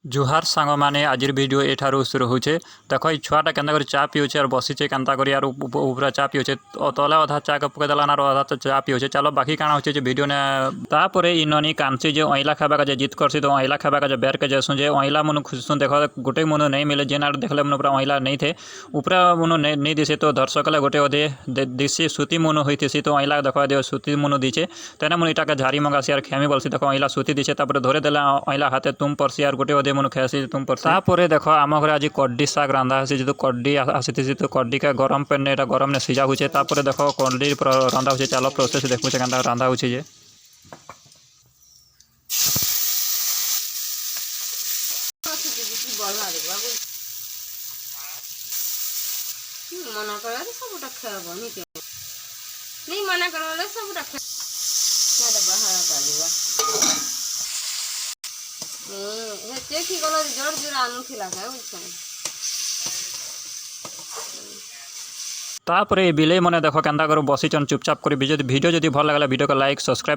जुहार सांग माने आजिर वीडियो एठारू शुरू होचे। देखो छुआटा केंता कर चा पिउचे और बसीचे केंता कर यार ऊपर चा पिउचे तले अधा चा के पके देलान और अधा तो चा पिउचे। चलो बाकी काना होचे जे वीडियो ने तापरे इननी कांची जे ओइला खाबा का जे जिद करसी तो ओइला खाबा का जे बेर के जेसु जे ओइला मनु खुसुन देखो गोटे मनु नहीं मिले जेना देखले मनु पूरा ओइला नहीं थे ऊपर मनु नहीं दिसे तो दर्शक गोटे अधे दिसी सूती मनु होइतिसी तो ओइला देखो दे सूती मनु दिचे तेना मनु इटा के झारी मंगासी और खेमी बोलसी देखो ओइला सूती दिचे तापरे धरे देला ओइला हाथे तुम परसी और गोटे अधे मनु खेसी तुम परसी तापरे देखो आम घर आज कड्डी शाग रांधा होसी जो कड्डी आसी तो कड्डी का गरम पेन एटा गरम ने सिजा होचे तापरे देखो कड्डी रंधा होचे। चलो प्रोसेस देखुचे केनता रांधा होचे जे मना कर सबटा खाब नहीं मना कर सबटा खा बाहर पालिबा हे कि गलो जोर जोर आनु थिला का बुझछन। तापरे बिले मने देखो केनता कर बसीचन चुपचाप कर वीडियो जदि भल लागला वीडियो को लाइक सब्सक्राइब